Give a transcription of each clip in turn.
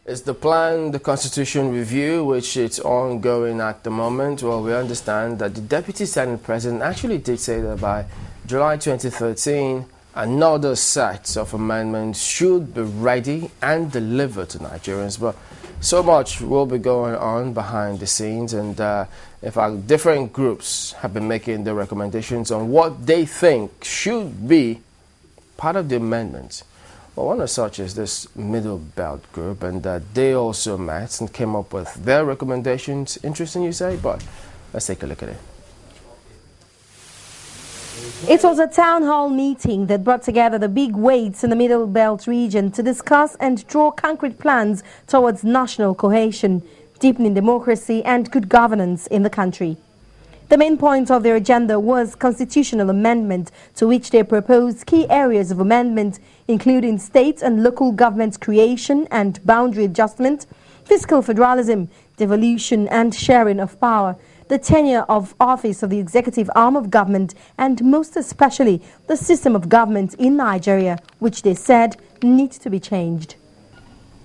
Is the plan the Constitution review, which is ongoing at the moment? Well, we understand that the Deputy Senate President actually did say that by July 2013, another set of amendments should be ready and delivered to Nigerians. But so much will be going on behind the scenes, and in fact, different groups have been making their recommendations on what they think should be part of the amendments. Well, one of such is this Middle Belt group, and they also met and came up with their recommendations. Interesting, you say? But let's take a look at it. It was a town hall meeting that brought together the big weights in the Middle Belt region to discuss and draw concrete plans towards national cohesion, deepening democracy and good governance in the country. The main point of their agenda was constitutional amendment, to which they proposed key areas of amendment, including state and local government creation and boundary adjustment, fiscal federalism, devolution and sharing of power, the tenure of office of the executive arm of government, and most especially the system of government in Nigeria, which they said needs to be changed.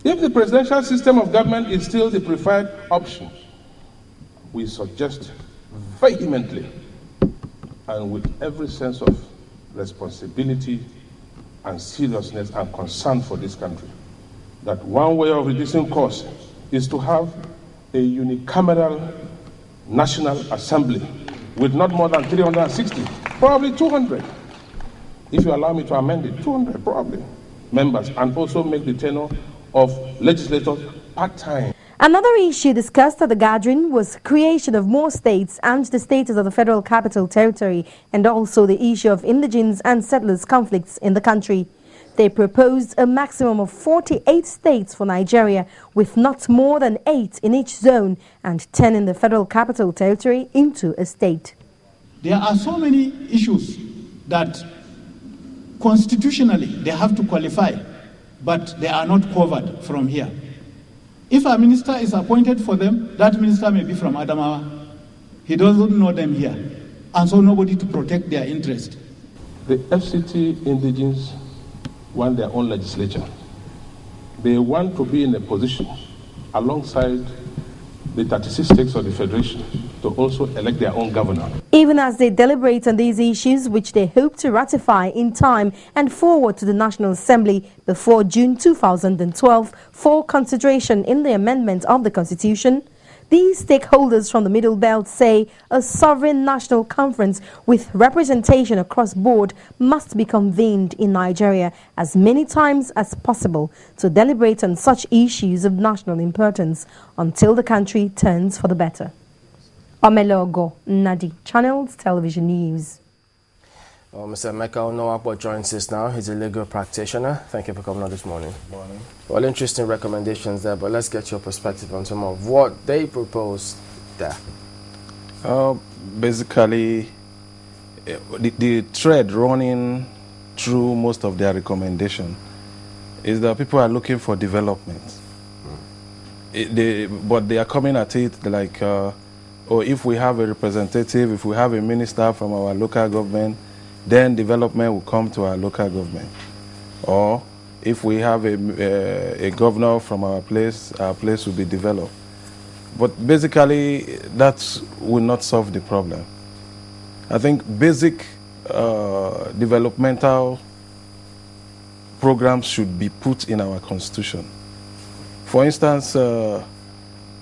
If the presidential system of government is still the preferred option, we suggest vehemently and with every sense of responsibility and seriousness and concern for this country that one way of reducing costs is to have a unicameral National Assembly with not more than 360, probably 200, if you allow me to amend it, 200 probably members, and also make the tenure of legislators part-time. Another issue discussed at the gathering was creation of more states and the status of the Federal Capital Territory, and also the issue of indigenous and settlers conflicts in the country. They proposed a maximum of 48 states for Nigeria, with not more than 8 in each zone and 10 in the Federal Capital Territory into a state. There are so many issues that constitutionally they have to qualify, but they are not covered from here. If a minister is appointed for them, that minister may be from Adamawa. He doesn't know them here, and so nobody to protect their interest. The FCT indigenes want their own legislature. They want to be in a position alongside the 36 states of the Federation to also elect their own governor. Even as they deliberate on these issues, which they hope to ratify in time and forward to the National Assembly before June 2012 for consideration in the amendment of the Constitution, these stakeholders from the Middle Belt say a sovereign national conference with representation across board must be convened in Nigeria as many times as possible to deliberate on such issues of national importance until the country turns for the better. Omelogo Nadi, Channels Television News. Well, Mr. Emeka Onhwakpo joins us now. He's a legal practitioner. Thank you for coming on this morning. Good morning. Well, interesting recommendations there, but let's get your perspective on some of what they proposed there. Basically, the thread running through most of their recommendation is that people are looking for development. But they are coming at it like, or if we have a representative, if we have a minister from our local government, then development will come to our local government. Or if we have a governor from our place will be developed. But basically, that will not solve the problem. I think basic developmental programs should be put in our constitution. For instance,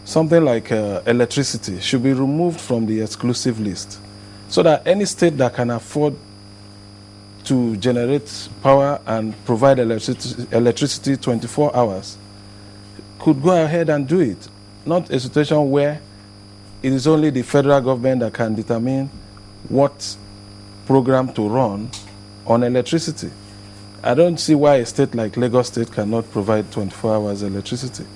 something like electricity should be removed from the exclusive list, so that any state that can afford to generate power and provide electricity 24 hours could go ahead and do it. Not a situation where it is only the federal government that can determine what program to run on electricity. I don't see why a state like Lagos State cannot provide 24 hours electricity.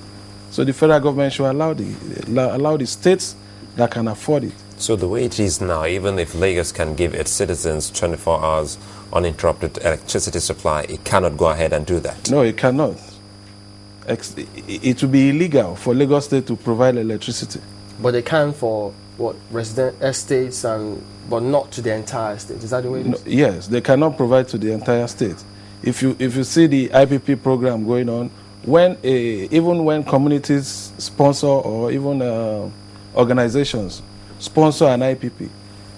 So the federal government should allow the states that can afford it. So the way it is now, even if Lagos can give its citizens 24 hours uninterrupted electricity supply, it cannot go ahead and do that? No, it cannot. It would be illegal for Lagos State to provide electricity. But they can for what, resident estates, but not to the entire state. Is that the way it is? No, yes, they cannot provide to the entire state. If you see the IPP program going on, even when communities sponsor or even organizations sponsor an IPP,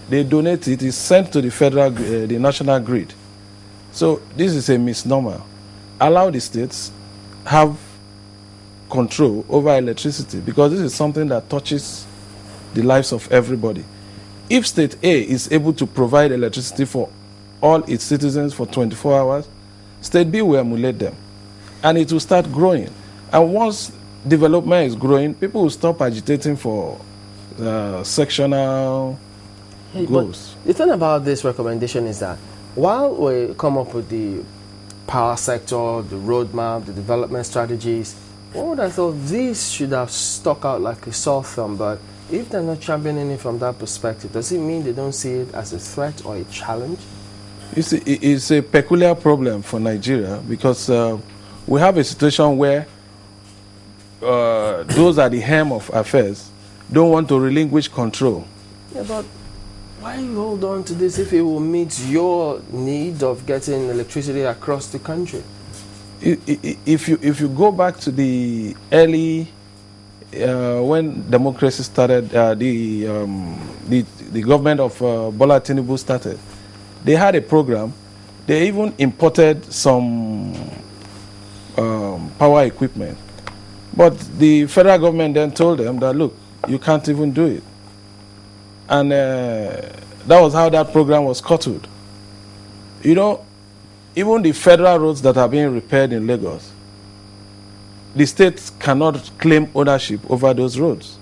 they donate it, it's sent to the national grid. So this is a misnomer. Allow the states have control over electricity, because this is something that touches the lives of everybody. If state A is able to provide electricity for all its citizens for 24 hours, state B will emulate them, and it will start growing. And once development is growing, people will stop agitating for sectional goals. But the thing about this recommendation is that while we come up with the power sector, the roadmap, the development strategies, one would have thought these should have stuck out like a sore thumb. But if they're not championing it from that perspective, does it mean they don't see it as a threat or a challenge? You see, it's a peculiar problem for Nigeria, because we have a situation where those at the helm of affairs don't want to relinquish control. Yeah, but why you hold on to this if it will meet your need of getting electricity across the country? If you go back to the early when democracy started, the government of Bola Tinubu started, they had a program. They even imported some power equipment, but the federal government then told them that, look, you can't even do it. And that was how that program was scuttled. You know, even the federal roads that are being repaired in Lagos, the states cannot claim ownership over those roads.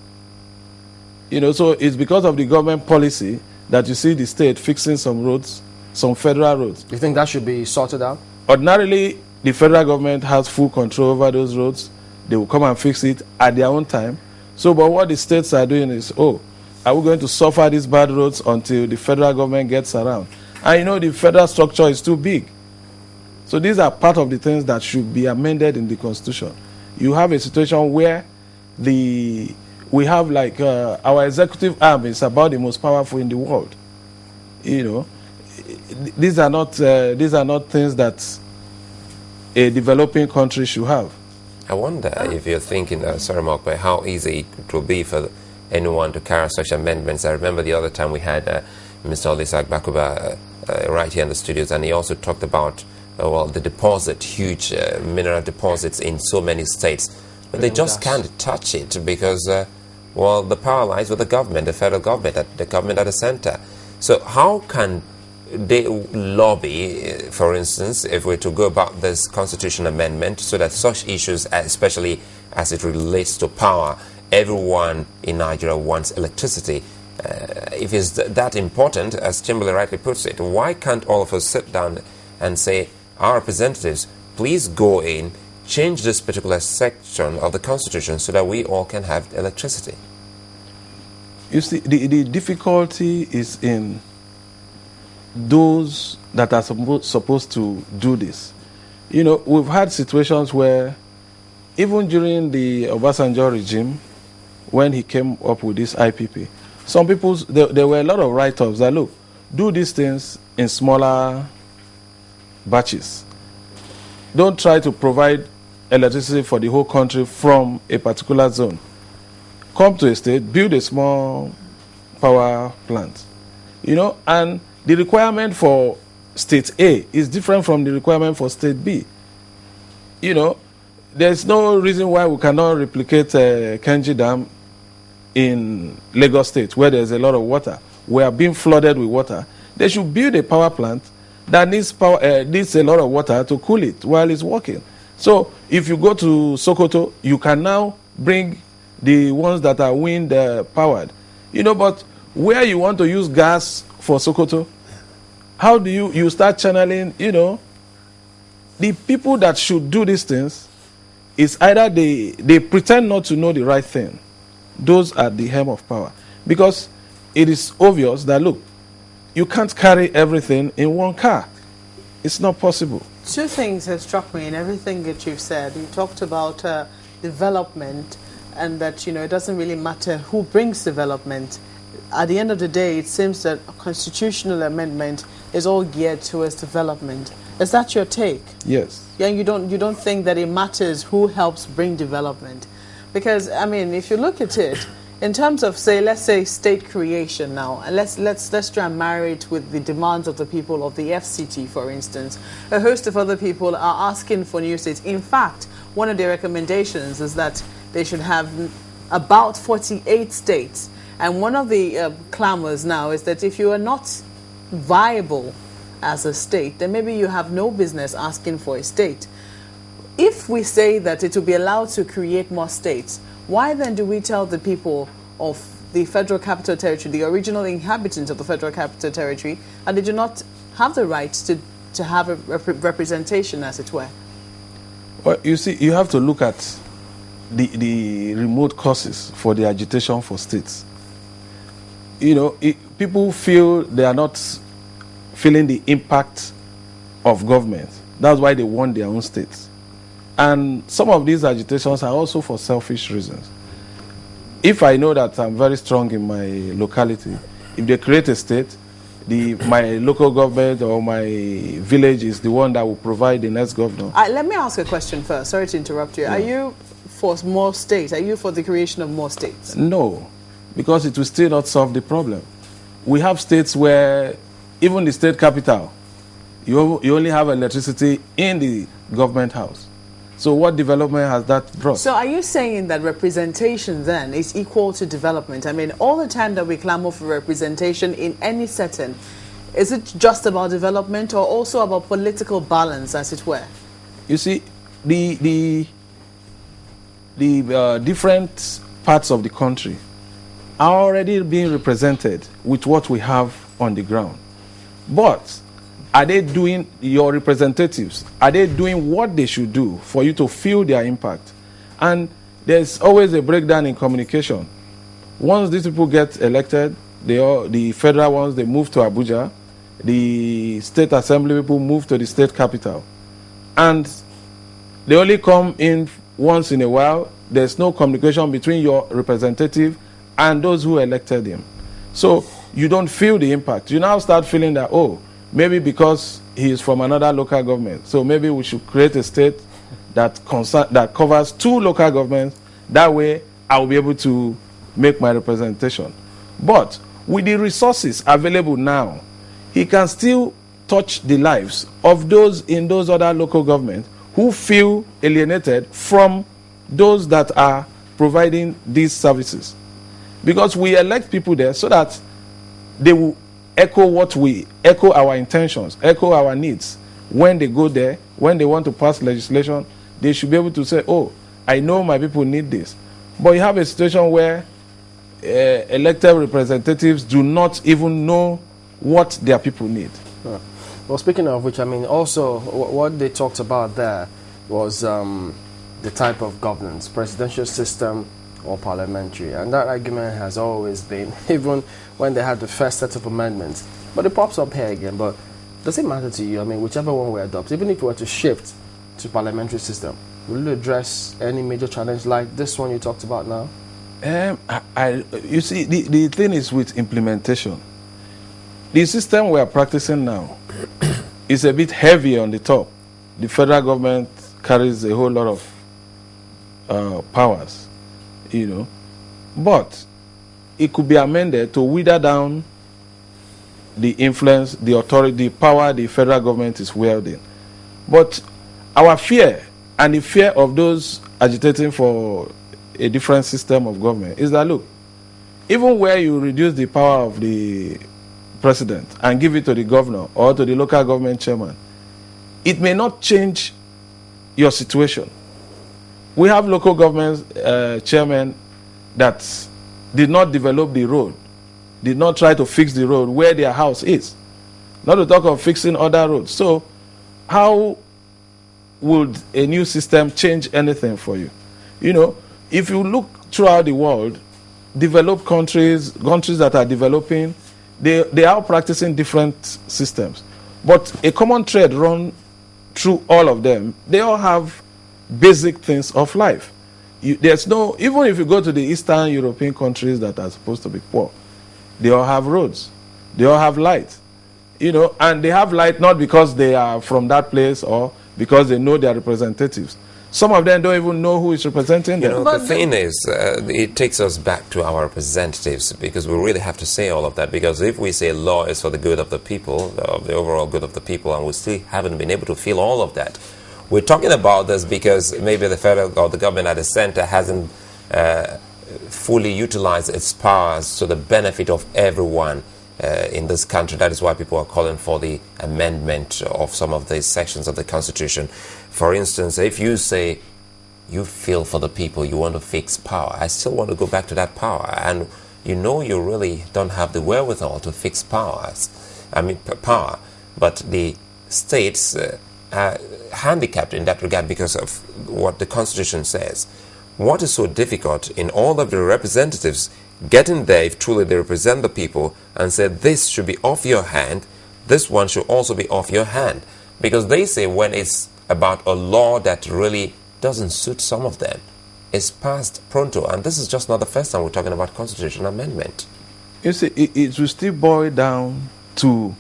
You know, so it's because of the government policy that you see the state fixing some roads, some federal roads. You think that should be sorted out? Ordinarily, the federal government has full control over those roads. They will come and fix it at their own time. So, but what the states are doing is, oh, are we going to suffer these bad roads until the federal government gets around? And you know, the federal structure is too big. So these are part of the things that should be amended in the Constitution. You have a situation where we have like our executive arm is about the most powerful in the world. You know, these are not things that a developing country should have. I wonder if you're thinking, sorry, Mark, but how easy it will be for anyone to carry such amendments. I remember the other time we had Mr. Olisak Bakuba right here in the studios, and he also talked about the deposit, huge mineral deposits in so many states. But they just can't touch it because, the power lies with the government, the federal government, the government at the center. So how can they lobby, for instance, if we're to go about this constitution amendment, so that such issues, especially as it relates to power, everyone in Nigeria wants electricity. If it's that important, as Timberlake rightly puts it, why can't all of us sit down and say, our representatives, please go in, change this particular section of the Constitution so that we all can have electricity? You see, the difficulty is in those that are supposed to do this. You know, we've had situations where, even during the Obasanjo regime, when he came up with this IPP, some people, there were a lot of write-ups that, look, do these things in smaller batches. Don't try to provide electricity for the whole country from a particular zone. Come to a state, build a small power plant. You know, and the requirement for state A is different from the requirement for state B. You know, there's no reason why we cannot replicate Kenji Dam in Lagos State, where there's a lot of water. We are being flooded with water. They should build a power plant that needs a lot of water to cool it while it's working. So if you go to Sokoto, you can now bring the ones that are wind powered. You know, but where you want to use gas for Sokoto, how do you start channeling? You know, the people that should do these things is either they pretend not to know the right thing. Those are the helm of power, because it is obvious that, look, you can't carry everything in one car. It's not possible. Two things have struck me in everything that you've said. You talked about development, and that, you know, it doesn't really matter who brings development. At the end of the day, it seems that a constitutional amendment is all geared towards development. Is that your take? Yes. Yeah, you don't think that it matters who helps bring development? Because I mean, if you look at it in terms of, say, let's say state creation now, and let's try and marry it with the demands of the people of the FCT, for instance. A host of other people are asking for new states. In fact, one of their recommendations is that they should have about 48 states. And one of the clamors now is that if you are not viable as a state, then maybe you have no business asking for a state. If we say that it will be allowed to create more states, why then do we tell the people of the Federal Capital Territory, the original inhabitants of the Federal Capital Territory, and they do not have the right to have a representation, as it were? Well, you see, you have to look at the remote causes for the agitation for states. You know, people feel they are not feeling the impact of government. That's why they want their own states. And some of these agitations are also for selfish reasons. If I know that I'm very strong in my locality, if they create a state, my local government or my village is the one that will provide the next governor. Let me ask a question first. Sorry to interrupt you. Yeah. Are you for more states? Are you for the creation of more states? No, because it will still not solve the problem. We have states where even the state capital, you only have electricity in the government house. So what development has that brought? So are you saying that representation then is equal to development? I mean, all the time that we clamor for representation in any setting, is it just about development or also about political balance, as it were? You see, the different parts of the country are already being represented with what we have on the ground. But are they doing, your representatives, are they doing what they should do for you to feel their impact? And there's always a breakdown in communication. Once these people get elected, the federal ones, they move to Abuja. The state assembly people move to the state capital. And they only come in once in a while. There's no communication between your representative and those who elected him. So you don't feel the impact. You now start feeling that, oh, maybe because he is from another local government, so maybe we should create a state that covers 2 local governments. That way, I will be able to make my representation. But with the resources available now, he can still touch the lives of those in those other local governments who feel alienated from those that are providing these services. Because we elect people there so that they will echo our intentions, echo our needs. When they go there, when they want to pass legislation, they should be able to say, oh, I know my people need this. But you have a situation where elected representatives do not even know what their people need. Well, speaking of which, I mean, also what they talked about there was the type of governance, presidential system or parliamentary. And that argument has always been, even when they had the first set of amendments. But it pops up here again. But does it matter to you? I mean, whichever one we adopt, even if we were to shift to parliamentary system, will it address any major challenge like this one you talked about now? You see, the thing is with implementation. The system we are practicing now is a bit heavy on the top. The federal government carries a whole lot of powers, you know. But it could be amended to wither down the influence, the authority, the power the federal government is wielding. But our fear and the fear of those agitating for a different system of government is that, look, even where you reduce the power of the president and give it to the governor or to the local government chairman, it may not change your situation. We have local government chairmen that did not develop the road, did not try to fix the road where their house is, not to talk of fixing other roads. So how would a new system change anything for you? You know, if you look throughout the world, developed countries that are developing, they are practicing different systems. But a common thread run through all of them. They all have basic things of life. There's no, even if you go to the Eastern European countries that are supposed to be poor, they all have roads. They all have light. You know, and they have light not because they are from that place or because they know their representatives. Some of them don't even know who is representing them. You know, the thing is, it takes us back to our representatives, because we really have to say all of that. Because if we say law is for the good of the people, the overall good of the people, and we still haven't been able to feel all of that. We're talking about this because maybe the federal or the government at the center hasn't fully utilized its powers to the benefit of everyone in this country. That is why people are calling for the amendment of some of these sections of the Constitution. For instance, if you say you feel for the people, you want to fix power, I still want to go back to that power. And you know you really don't have the wherewithal to fix power. But the states are handicapped in that regard because of what the Constitution says. What is so difficult in all of the representatives getting there, if truly they represent the people, and say this should be off your hand, this one should also be off your hand? Because they say when it's about a law that really doesn't suit some of them, it's passed pronto. And this is just not the first time we're talking about constitutional amendment. You see, it will still boil down to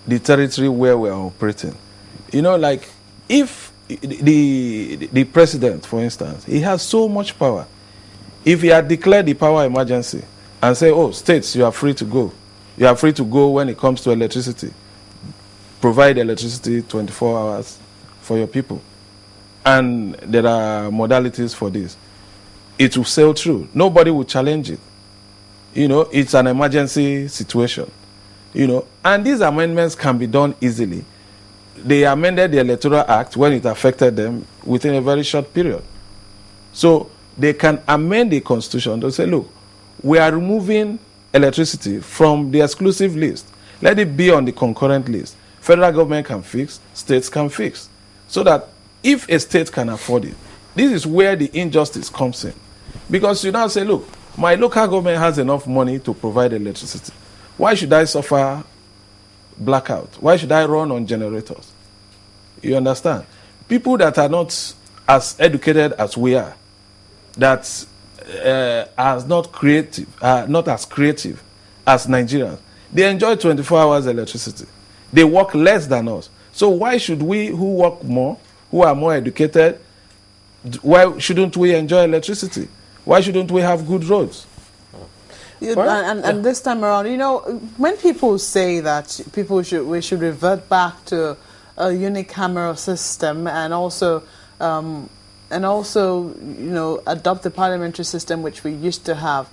the territory where we're operating. You know, like if the president, for instance, he has so much power. If he had declared the power emergency and say, oh, states, you are free to go. You are free to go when it comes to electricity. Provide electricity 24 hours for your people. And there are modalities for this. It will sail through. Nobody will challenge it. You know, it's an emergency situation. You know, and these amendments can be done easily. They amended the Electoral Act when it affected them within a very short period. So they can amend the Constitution to say, look, we are removing electricity from the exclusive list. Let it be on the concurrent list. Federal government can fix, states can fix. So that if a state can afford it, this is where the injustice comes in. Because you now say, look, my local government has enough money to provide electricity. Why should I suffer blackout? Why should I run on generators? You understand? People that are not as educated as we are, that are not as creative as Nigerians, they enjoy 24 hours electricity. They work less than us. So why should we, who work more, who are more educated, why shouldn't we enjoy electricity? Why shouldn't we have good roads? And this time around, you know, when people say that we should revert back to a unicameral system and also you know, adopt the parliamentary system which we used to have,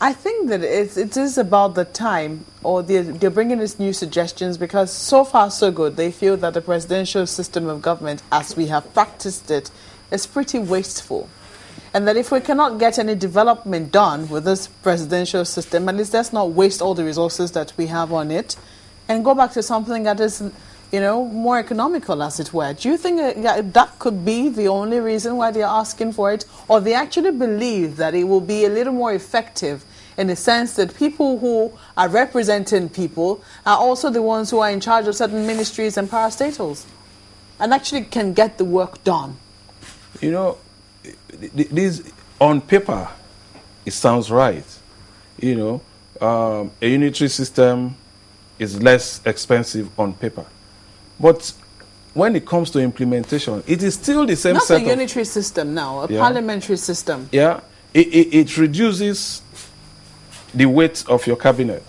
I think that it is about the time, or they're bringing these new suggestions because so far so good. They feel that the presidential system of government, as we have practiced it, is pretty wasteful. And that if we cannot get any development done with this presidential system, at least let's not waste all the resources that we have on it and go back to something that is, you know, more economical, as it were. Do you think that could be the only reason why they're asking for it? Or they actually believe that it will be a little more effective in the sense that people who are representing people are also the ones who are in charge of certain ministries and parastatals and actually can get the work done? You know, this on paper, it sounds right. You know, a unitary system is less expensive on paper. But when it comes to implementation, it is still the same set of... Not a unitary system now, a parliamentary system. Yeah, it reduces the weight of your cabinet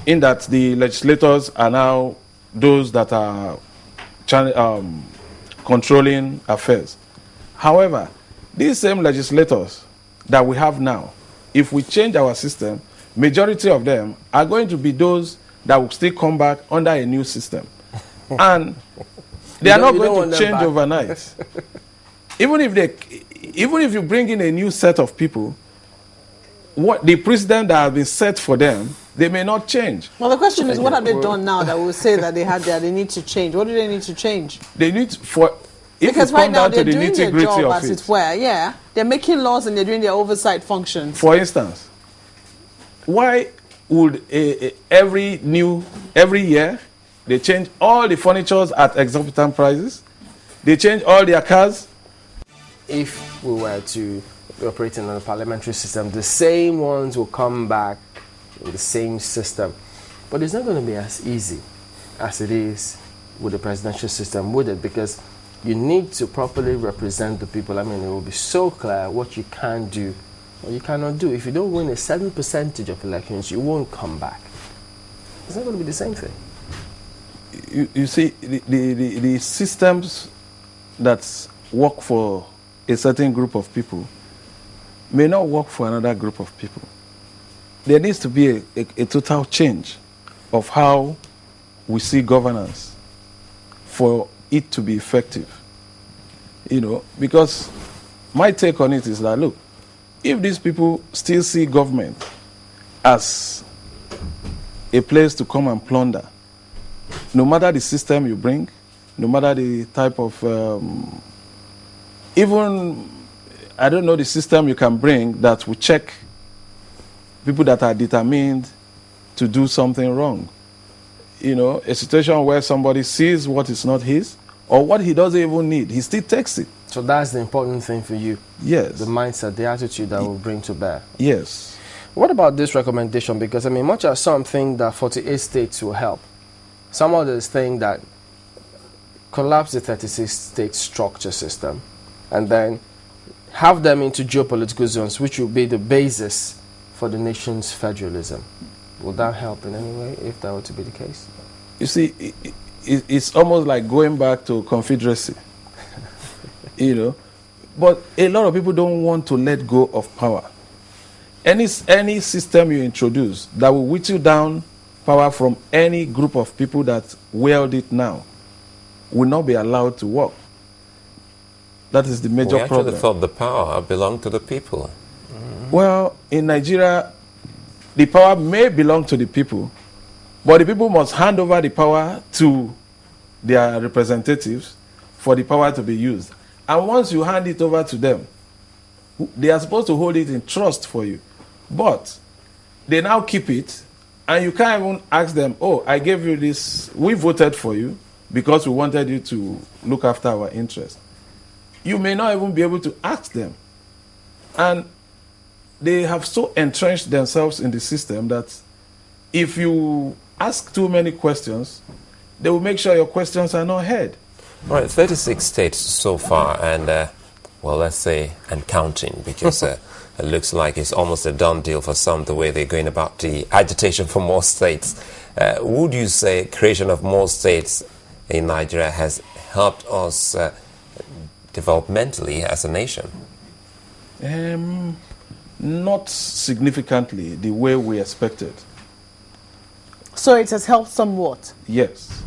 in that the legislators are now those that are controlling affairs. However, these same legislators that we have now, if we change our system, majority of them are going to be those that will still come back under a new system. And they are not going to change overnight. Even if you bring in a new set of people, what the precedent that has been set for them, they may not change. Well, the question is, what have they done now that will say that they need to change? What do they need to change? They need for... Because right now they're doing their job, as it were. Yeah, they're making laws and they're doing their oversight functions. For instance, why would every year they change all the furnitures at exorbitant prices? They change all their cars. If we were to be operating on a parliamentary system, the same ones will come back in the same system. But it's not going to be as easy as it is with the presidential system, would it? Because you need to properly represent the people. I mean, it will be so clear what you can do or you cannot do. If you don't win a certain percentage of elections, you won't come back. It's not going to be the same thing. You see, the systems that work for a certain group of people may not work for another group of people. There needs to be a total change of how we see governance for it to be effective. You know, because my take on it is that, look, if these people still see government as a place to come and plunder, no matter the system you bring, no matter the type of, even, I don't know, the system you can bring that will check people that are determined to do something wrong. You know, a situation where somebody sees what is not his or what he doesn't even need, he still takes it. So that's the important thing for you? Yes. The mindset, the attitude that will bring to bear? Yes. What about this recommendation? Because, I mean, much as some think that 48 states will help, some others think that collapse the 36-state structure system and then have them into geopolitical zones, which will be the basis for the nation's federalism. Would that help in any way if that were to be the case? You see, it's almost like going back to confederacy. You know, but a lot of people don't want to let go of power. Any system you introduce that will whittle down power from any group of people that wield it now will not be allowed to work. That is the major problem. We actually thought the power belonged to the people. Well, in Nigeria, the power may belong to the people, but the people must hand over the power to their representatives for the power to be used. And once you hand it over to them, they are supposed to hold it in trust for you. But they now keep it, and you can't even ask them, oh, I gave you this, we voted for you because we wanted you to look after our interests. You may not even be able to ask them. And they have so entrenched themselves in the system that if you ask too many questions, they will make sure your questions are not heard. All right, 36 states so far, and, well, let's say, and counting, because it looks like it's almost a done deal for some, the way they're going about the agitation for more states. Would you say creation of more states in Nigeria has helped us developmentally as a nation? Not significantly, the way we expected. So it has helped somewhat? Yes.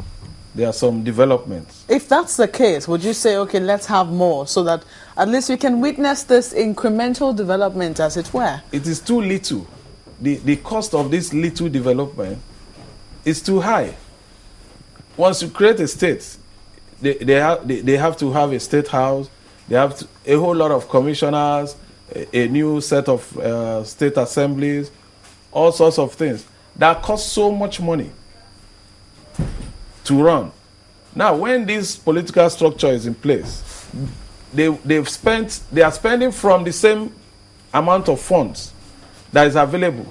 There are some developments. If that's the case, would you say, okay, let's have more so that at least we can witness this incremental development, as it were? It is too little. The cost of this little development is too high. Once you create a state, they have to have a state house, they have a whole lot of commissioners, a new set of state assemblies, all sorts of things. That cost so much money to run. Now, when this political structure is in place, they are spending from the same amount of funds that is available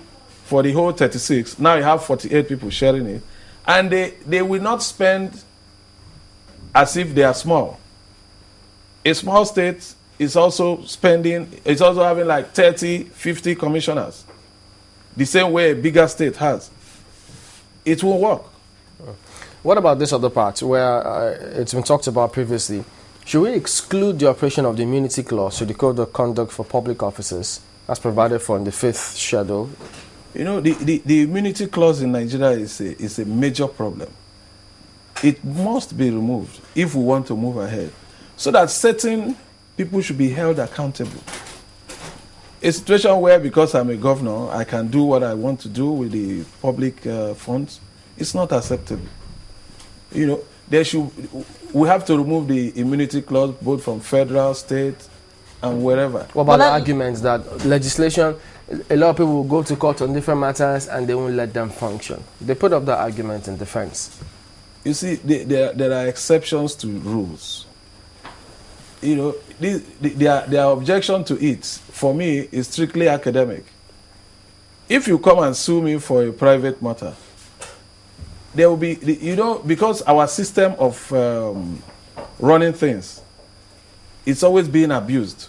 for the whole 36. Now you have 48 people sharing it, and they will not spend as if they are small. A small state is also having like 30, 50 commissioners, the same way a bigger state has. It will work. What about this other part where it's been talked about previously? Should we exclude the operation of the immunity clause to the Code of Conduct for Public Officers as provided for in the 5th schedule? You know, the immunity clause in Nigeria is a major problem. It must be removed if we want to move ahead, so that certain people should be held accountable. A situation where, because I'm a governor, I can do what I want to do with the public funds, it's not acceptable. You know, we have to remove the immunity clause both from federal, state, and wherever. What about the arguments that legislation, a lot of people will go to court on different matters and they won't let them function? They put up that argument in defense. You see, there are exceptions to rules. You know, their objection to it, for me, is strictly academic. If you come and sue me for a private matter, there will be, because our system of running things, it's always being abused.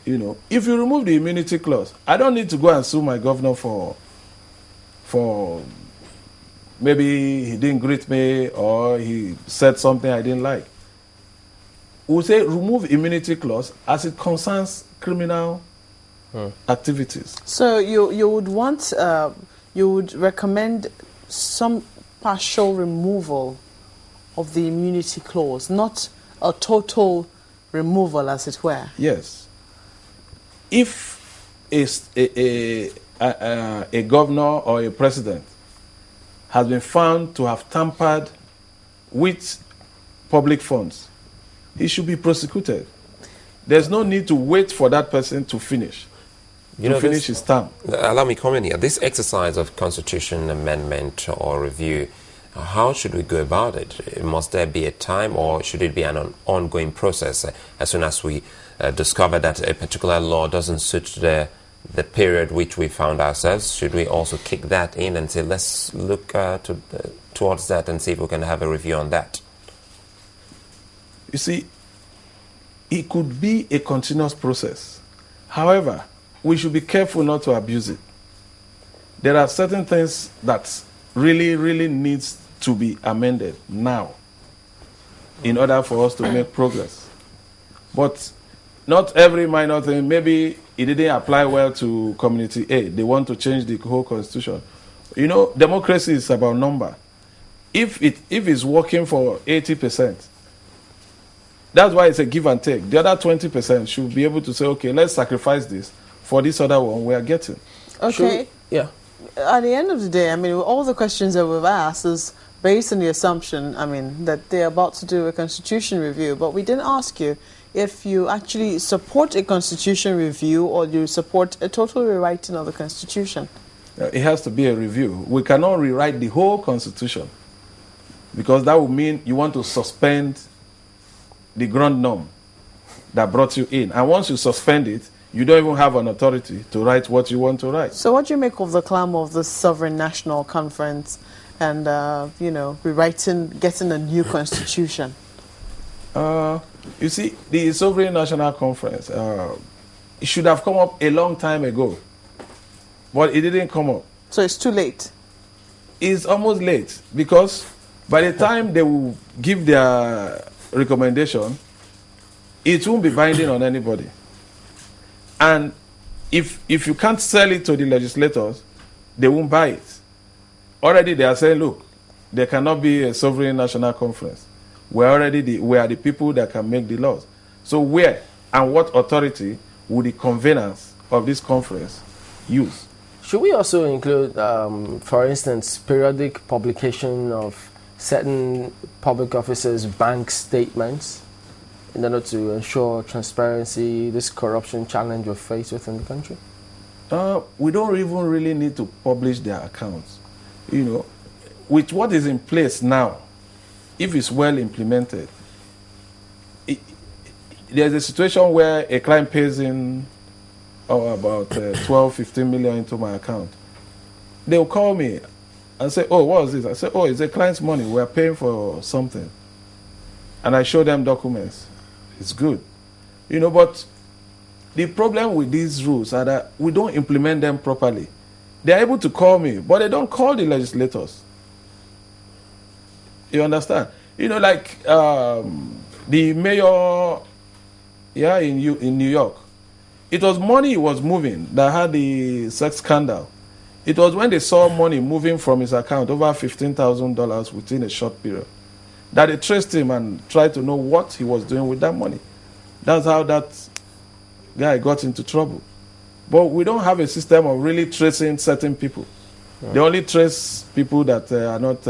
If you remove the immunity clause, I don't need to go and sue my governor for maybe he didn't greet me or he said something I didn't like. We'll say remove immunity clause as it concerns criminal activities. So you would want, you would recommend some partial removal of the immunity clause, not a total removal, as it were. Yes. If a governor or a president has been found to have tampered with public funds, he should be prosecuted. There's no need to wait for that person to finish. Finish his term. Allow me comment here. This exercise of constitution amendment or review, how should we go about it? Must there be a time, or should it be an ongoing process? As soon as we discover that a particular law doesn't suit the period which we found ourselves, should we also kick that in and say, let's look towards that and see if we can have a review on that? You see, it could be a continuous process. However, we should be careful not to abuse it. There are certain things that really, really needs to be amended now in order for us to make progress. But not every minor thing, maybe it didn't apply well to community A. They want to change the whole constitution. Democracy is about number. If it's working for 80%, that's why it's a give and take. The other 20% should be able to say, okay, let's sacrifice this for this other one we are getting. Okay. Yeah. At the end of the day, all the questions that we've asked is based on the assumption, that they're about to do a constitution review. But we didn't ask you if you actually support a constitution review or you support a total rewriting of the constitution. It has to be a review. We cannot rewrite the whole constitution because that would mean you want to suspend the ground norm that brought you in. And once you suspend it, you don't even have an authority to write what you want to write. So what do you make of the clamor of the Sovereign National Conference and, getting a new constitution? You see, the Sovereign National Conference, it should have come up a long time ago, but it didn't come up. So it's too late? It's almost late because by the time they will give their recommendation, it won't be binding on anybody. And if you can't sell it to the legislators, they won't buy it. Already they are saying, look, there cannot be a sovereign national conference. We are the people that can make the laws. So where and what authority would the conveners of this conference use? Should we also include, for instance, periodic publication of certain public officers' bank statements in order to ensure transparency, this corruption challenge we're faced with in the country? We don't even really need to publish their accounts. With what is in place now, if it's well implemented, there's a situation where a client pays in about 12, 15 million into my account. They'll call me and say, oh, what is this? I say, oh, it's a client's money. We're paying for something. And I show them documents. It's good. But the problem with these rules are that we don't implement them properly. They're able to call me, but they don't call the legislators. You understand? Like the mayor in New York, it was money was moving that had the sex scandal. It was when they saw money moving from his account, over $15,000 within a short period, that they traced him and tried to know what he was doing with that money. That's how that guy got into trouble. But we don't have a system of really tracing certain people. Right. They only trace people that are not